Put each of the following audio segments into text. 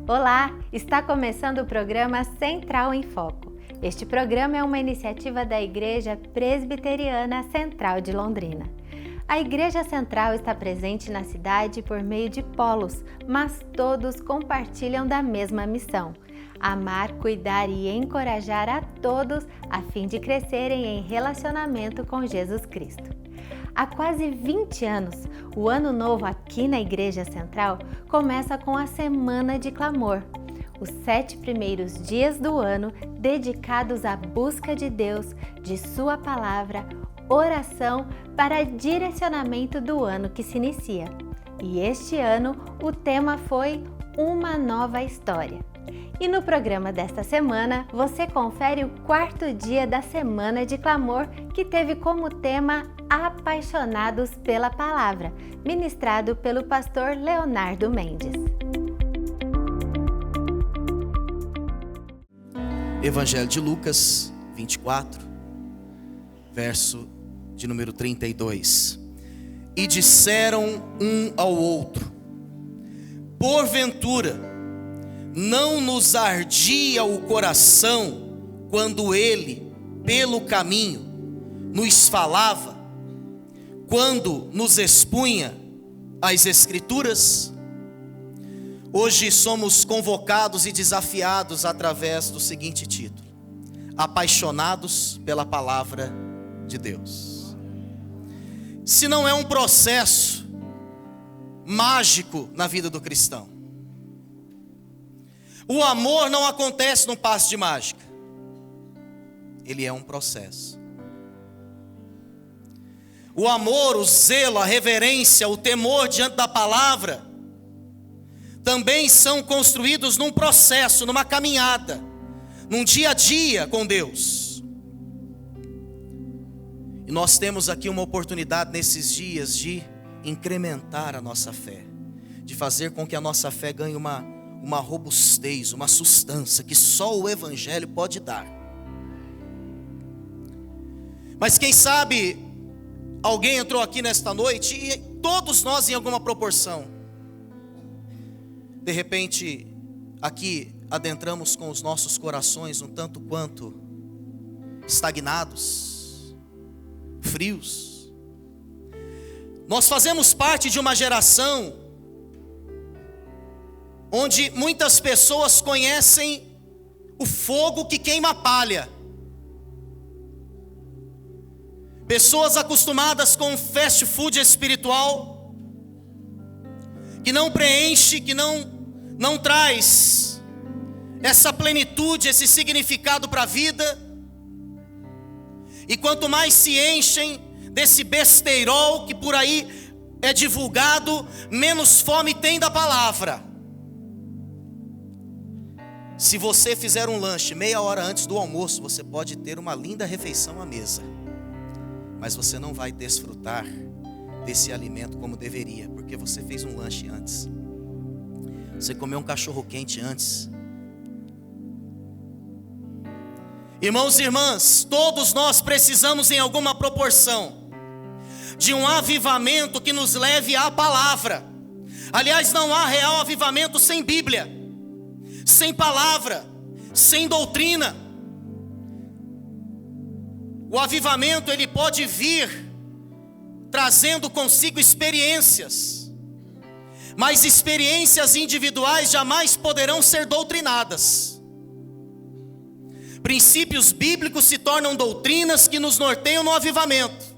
Olá, está começando o programa Central em Foco. Este programa é uma iniciativa da Igreja Presbiteriana Central de Londrina. A Igreja Central está presente na cidade por meio de polos, mas todos compartilham da mesma missão: amar, cuidar e encorajar a todos a fim de crescerem em relacionamento com Jesus Cristo. Há quase 20 anos, o Ano Novo aqui na Igreja Central começa com a Semana de Clamor, os 7 primeiros dias do ano dedicados à busca de Deus, de Sua Palavra, oração para direcionamento do ano que se inicia. E este ano o tema foi Uma Nova História. E no programa desta semana, você confere o 4º dia da Semana de Clamor, que teve como tema Apaixonados pela Palavra, ministrado pelo pastor Leonardo Mendes. Evangelho de Lucas 24, verso de número 32. E disseram um ao outro: porventura, não nos ardia o coração quando ele, pelo caminho, nos falava, quando nos expunha as Escrituras? Hoje somos convocados e desafiados através do seguinte título: Apaixonados pela Palavra de Deus. Se não é um processo mágico na vida do cristão, o amor não acontece num passe de mágica. Ele é um processo. O amor, o zelo, a reverência, o temor diante da palavra também são construídos num processo, numa caminhada, num dia a dia com Deus. E nós temos aqui uma oportunidade nesses dias de incrementar a nossa fé, de fazer com que a nossa fé ganhe uma robustez, uma sustância que só o Evangelho pode dar. Mas quem sabe alguém entrou aqui nesta noite e todos nós em alguma proporção, de repente aqui adentramos com os nossos corações um tanto quanto estagnados, frios. Nós fazemos parte de uma geração onde muitas pessoas conhecem o fogo que queima a palha. Pessoas acostumadas com fast food espiritual, que não preenche, que não traz essa plenitude, esse significado para a vida. E quanto mais se enchem desse besteirol que por aí é divulgado, menos fome tem da palavra. Se você fizer um lanche meia hora antes do almoço, você pode ter uma linda refeição à mesa, mas você não vai desfrutar desse alimento como deveria, porque você fez um lanche antes, você comeu um cachorro quente antes. Irmãos e irmãs, todos nós precisamos em alguma proporção de um avivamento que nos leve à palavra. Aliás, não há real avivamento sem Bíblia, sem palavra, sem doutrina. O avivamento ele pode vir trazendo consigo experiências, mas experiências individuais jamais poderão ser doutrinadas. Princípios bíblicos se tornam doutrinas que nos norteiam no avivamento.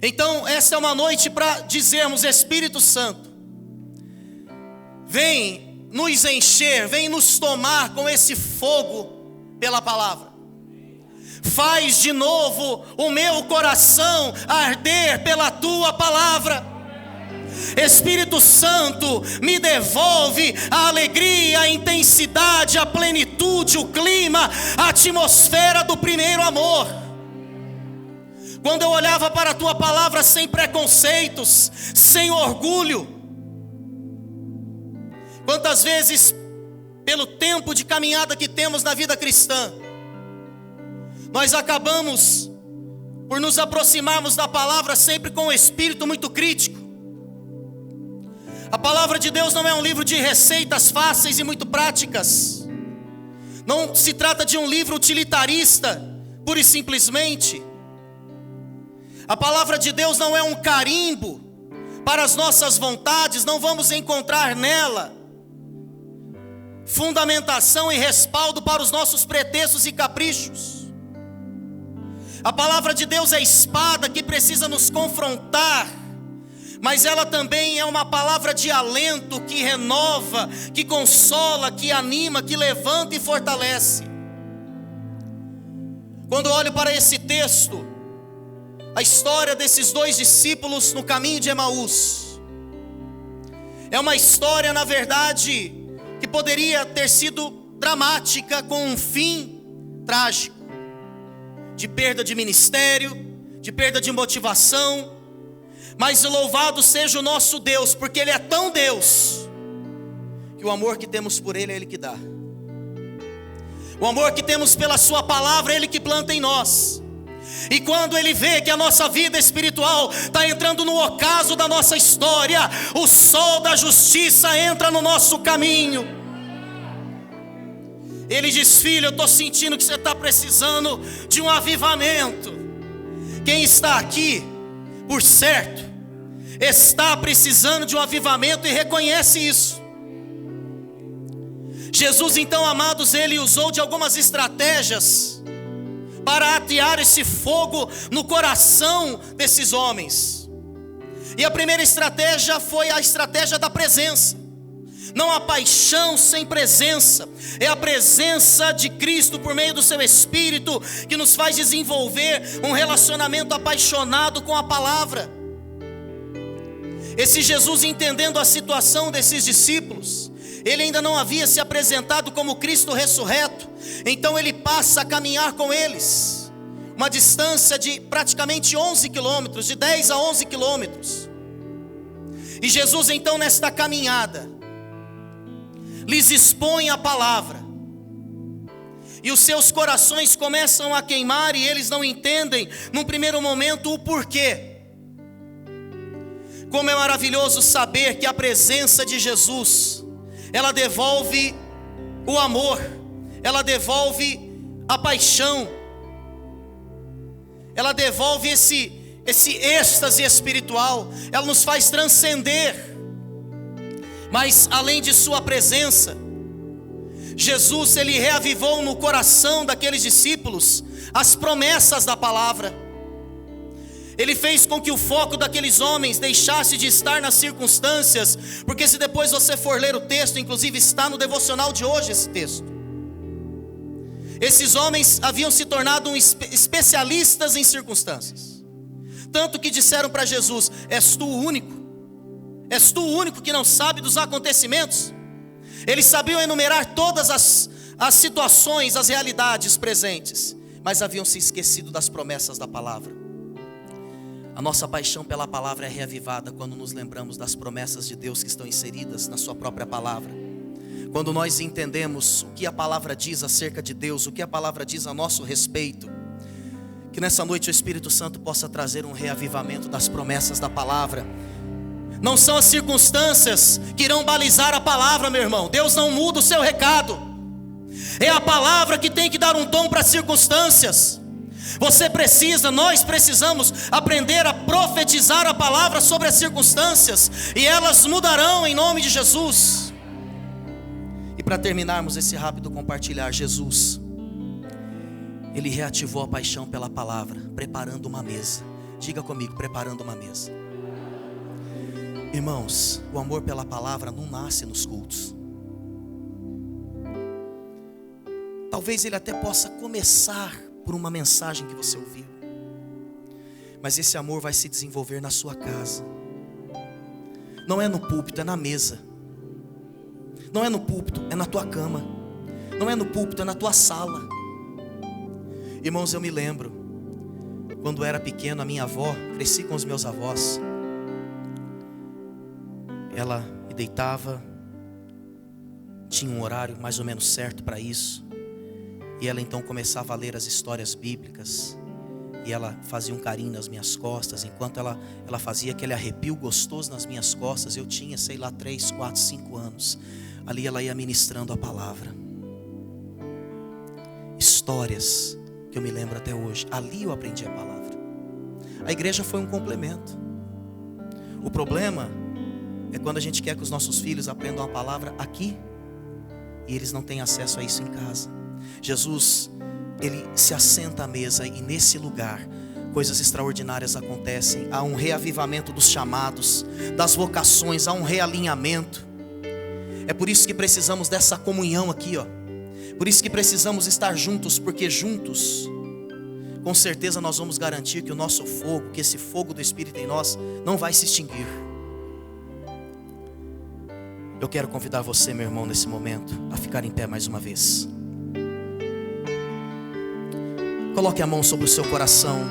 Então essa é uma noite para dizermos: Espírito Santo, vem nos encher, vem nos tomar com esse fogo pela palavra. Faz de novo o meu coração arder pela tua palavra. Espírito Santo, me devolve a alegria, a intensidade, a plenitude, o clima, a atmosfera do primeiro amor. Quando eu olhava para a tua palavra sem preconceitos, sem orgulho. Quantas vezes, pelo tempo de caminhada que temos na vida cristã, nós acabamos por nos aproximarmos da palavra sempre com um espírito muito crítico. A palavra de Deus não é um livro de receitas fáceis e muito práticas. Não se trata de um livro utilitarista, pura e simplesmente. A palavra de Deus não é um carimbo para as nossas vontades. Não vamos encontrar nela fundamentação e respaldo para os nossos pretextos e caprichos. A palavra de Deus é espada que precisa nos confrontar, mas ela também é uma palavra de alento que renova, que consola, que anima, que levanta e fortalece. Quando olho para esse texto, a história desses dois discípulos no caminho de Emaús, é uma história, na verdade, que poderia ter sido dramática, com um fim trágico, de perda de ministério, de perda de motivação. Mas louvado seja o nosso Deus, porque Ele é tão Deus, que o amor que temos por Ele é Ele que dá. O amor que temos pela Sua palavra é Ele que planta em nós. E quando Ele vê que a nossa vida espiritual está entrando no ocaso da nossa história, o sol da justiça entra no nosso caminho. Ele diz: filho, eu estou sentindo que você está precisando de um avivamento. Quem está aqui, por certo, está precisando de um avivamento e reconhece isso. Jesus, então, amados, Ele usou de algumas estratégias para atear esse fogo no coração desses homens. E a primeira estratégia foi a estratégia da presença. Não há paixão sem presença. É a presença de Cristo por meio do seu Espírito que nos faz desenvolver um relacionamento apaixonado com a palavra. Esse Jesus, entendendo a situação desses discípulos, Ele ainda não havia se apresentado como Cristo ressurreto. Então Ele passa a caminhar com eles, uma distância de praticamente 11 quilômetros, de 10 a 11 quilômetros. E Jesus, então, nesta caminhada, lhes expõe a palavra, e os seus corações começam a queimar, e eles não entendem, num primeiro momento, o porquê. Como é maravilhoso saber que a presença de Jesus, ela devolve o amor, ela devolve a paixão, ela devolve esse êxtase espiritual, ela nos faz transcender. Mas além de sua presença, Jesus, Ele reavivou no coração daqueles discípulos as promessas da palavra. Ele fez com que o foco daqueles homens deixasse de estar nas circunstâncias, porque se depois você for ler o texto, inclusive está no devocional de hoje esse texto, esses homens haviam se tornado especialistas em circunstâncias, tanto que disseram para Jesus: és tu o único? És tu o único que não sabe dos acontecimentos? Eles sabiam enumerar todas as situações, as realidades presentes, mas haviam se esquecido das promessas da palavra. A nossa paixão pela palavra é reavivada quando nos lembramos das promessas de Deus que estão inseridas na sua própria palavra. Quando nós entendemos o que a palavra diz acerca de Deus, o que a palavra diz a nosso respeito, que nessa noite o Espírito Santo possa trazer um reavivamento das promessas da palavra. Não são as circunstâncias que irão balizar a palavra, meu irmão. Deus não muda o seu recado. É a palavra que tem que dar um tom para as circunstâncias. Nós precisamos aprender a profetizar a palavra sobre as circunstâncias, e elas mudarão em nome de Jesus. E para terminarmos esse rápido compartilhar, Jesus, Ele reativou a paixão pela palavra, preparando uma mesa. Diga comigo: preparando uma mesa. Irmãos, o amor pela palavra não nasce nos cultos. Talvez ele até possa começar por uma mensagem que você ouviu, mas esse amor vai se desenvolver na sua casa. Não é no púlpito, é na mesa. Não é no púlpito, é na tua cama. Não é no púlpito, é na tua sala. Irmãos, eu me lembro, quando eu era pequeno, a minha avó, cresci com os meus avós. Ela me deitava, tinha um horário mais ou menos certo para isso, e ela então começava a ler as histórias bíblicas, e ela fazia um carinho nas minhas costas. Enquanto ela fazia aquele arrepio gostoso nas minhas costas, eu tinha, 3, 4, 5 anos. Ali ela ia ministrando a palavra. Histórias que eu me lembro até hoje. Ali eu aprendi a palavra. A igreja foi um complemento. O problema é quando a gente quer que os nossos filhos aprendam a palavra aqui e eles não têm acesso a isso em casa. Jesus, Ele se assenta à mesa e nesse lugar coisas extraordinárias acontecem. Há um reavivamento dos chamados, das vocações, há um realinhamento. É por isso que precisamos dessa comunhão aqui, ó. Por isso que precisamos estar juntos, porque juntos, com certeza nós vamos garantir que o nosso fogo, que esse fogo do Espírito em nós, não vai se extinguir. Eu quero convidar você, meu irmão, nesse momento, a ficar em pé mais uma vez. Coloque a mão sobre o seu coração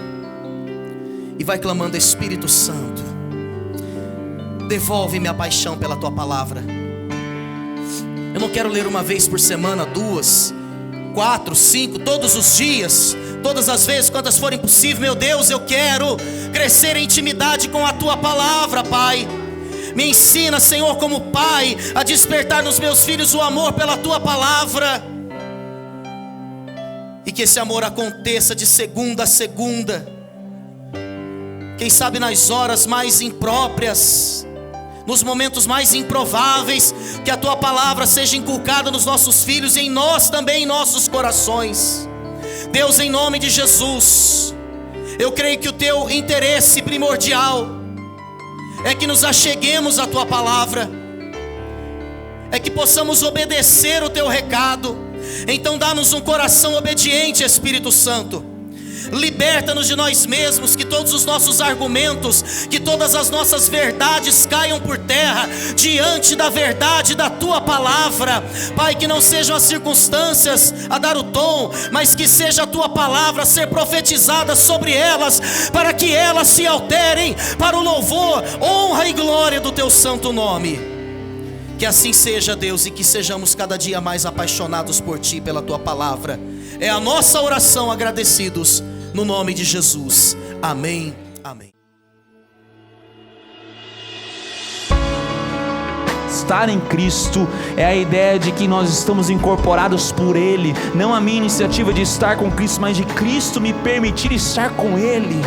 e vai clamando: Espírito Santo, devolve-me a paixão pela tua palavra. Eu não quero ler uma vez por semana, 2, 4, 5, todos os dias, todas as vezes, quantas forem possíveis. Meu Deus, eu quero crescer em intimidade com a tua palavra, Pai. Me ensina, Senhor, como Pai, a despertar nos meus filhos o amor pela tua palavra. E que esse amor aconteça de segunda a segunda. Quem sabe nas horas mais impróprias, nos momentos mais improváveis, que a tua palavra seja inculcada nos nossos filhos e em nós também, em nossos corações. Deus, em nome de Jesus, eu creio que o teu interesse primordial é que nos acheguemos à tua palavra, é que possamos obedecer o teu recado. Então dá-nos um coração obediente, Espírito Santo. Liberta-nos de nós mesmos, que todos os nossos argumentos, que todas as nossas verdades caiam por terra diante da verdade da tua palavra. Pai, que não sejam as circunstâncias a dar o tom, mas que seja a tua palavra a ser profetizada sobre elas, para que elas se alterem para o louvor, honra e glória do teu santo nome. Que assim seja, Deus, e que sejamos cada dia mais apaixonados por ti, pela tua palavra. É a nossa oração, agradecidos no nome de Jesus. Amém. Amém. Estar em Cristo é a ideia de que nós estamos incorporados por Ele. Não a minha iniciativa de estar com Cristo, mas de Cristo me permitir estar com Ele.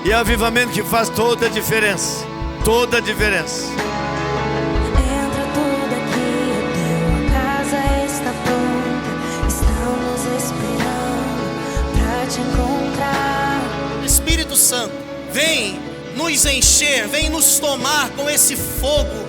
E é o avivamento que faz toda a diferença. Toda a diferença. Entra tudo aqui, a tua casa está pronta. Estamos esperando pra te encontrar. Espírito Santo, vem nos encher, vem nos tomar com esse fogo.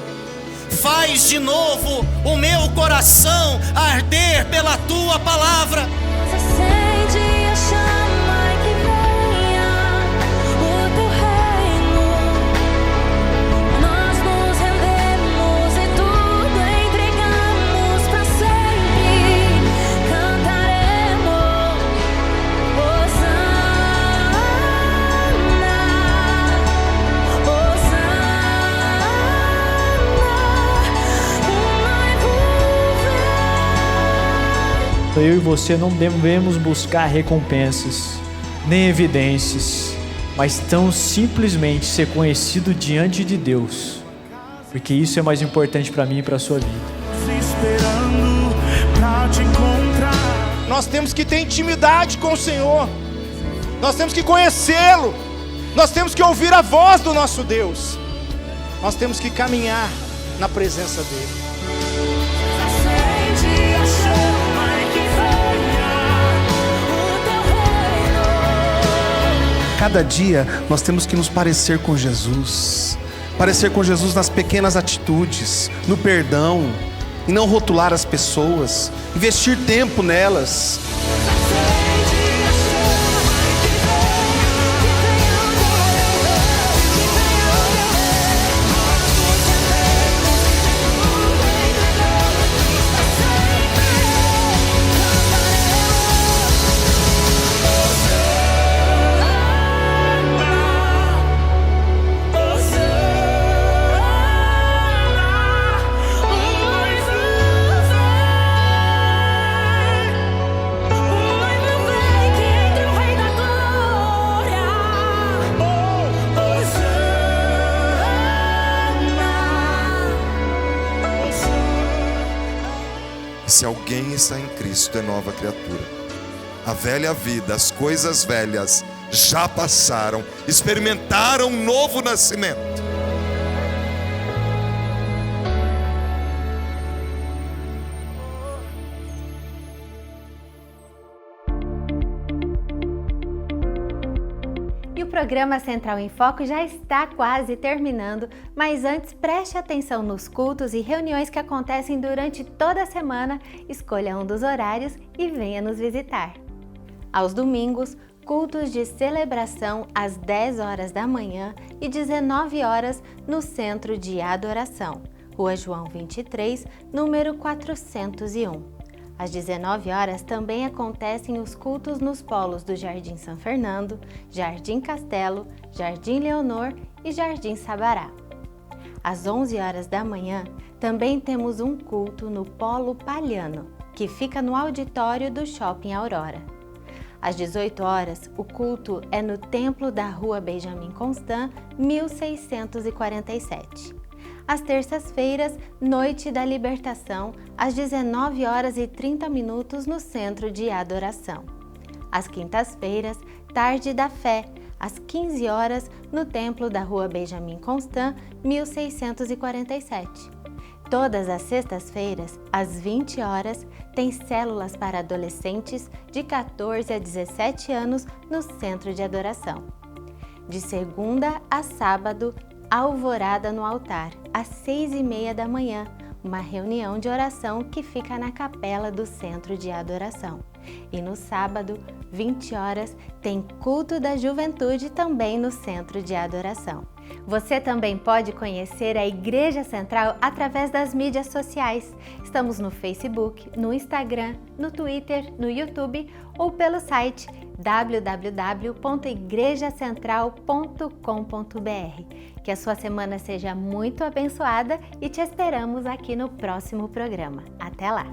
Faz de novo o meu coração arder pela tua palavra. Acende a chama e que venha o teu reino. Nós nos rendemos e tudo entregamos pra sempre. Cantaremos Hosana, Eu e você não devemos buscar recompensas, nem evidências, mas tão simplesmente ser conhecido diante de Deus, porque isso é mais importante para mim e para a sua vida. Esperando pra te encontrar. Nós temos que ter intimidade com o Senhor. Nós temos que conhecê-lo. Nós temos que ouvir a voz do nosso Deus. Nós temos que caminhar na presença dele. acende a chama e que venha o teu reino. Cada dia nós temos que nos parecer com Jesus. Parecer com Jesus nas pequenas atitudes, no perdão, e não rotular as pessoas, investir tempo nelas. Se alguém está em Cristo, é nova criatura. A velha vida, as coisas velhas já passaram, experimentaram um novo nascimento. O programa Central em Foco já está quase terminando, mas antes preste atenção nos cultos e reuniões que acontecem durante toda a semana, escolha um dos horários e venha nos visitar. Aos domingos, cultos de celebração às 10 horas da manhã e 19 horas no Centro de Adoração, Rua João 23, número 401. Às 19 horas também acontecem os cultos nos polos do Jardim São Fernando, Jardim Castelo, Jardim Leonor e Jardim Sabará. Às 11 horas da manhã também temos um culto no Polo Palhano, que fica no auditório do Shopping Aurora. Às 18 horas, o culto é no Templo da Rua Benjamin Constant, 1647. Às terças-feiras, Noite da Libertação, às 19 horas e 30 minutos no Centro de Adoração. Às quintas-feiras, Tarde da Fé, às 15 horas no Templo da Rua Benjamin Constant, 1647. Todas as sextas-feiras, às 20 horas, tem células para adolescentes de 14 a 17 anos no Centro de Adoração. De segunda a sábado, Alvorada no Altar, às 6h30 da manhã, uma reunião de oração que fica na capela do Centro de Adoração. E no sábado, 20 horas, tem culto da juventude também no Centro de Adoração. Você também pode conhecer a Igreja Central através das mídias sociais. Estamos no Facebook, no Instagram, no Twitter, no YouTube ou pelo site www.igrejacentral.com.br. Que a sua semana seja muito abençoada e te esperamos aqui no próximo programa. Até lá!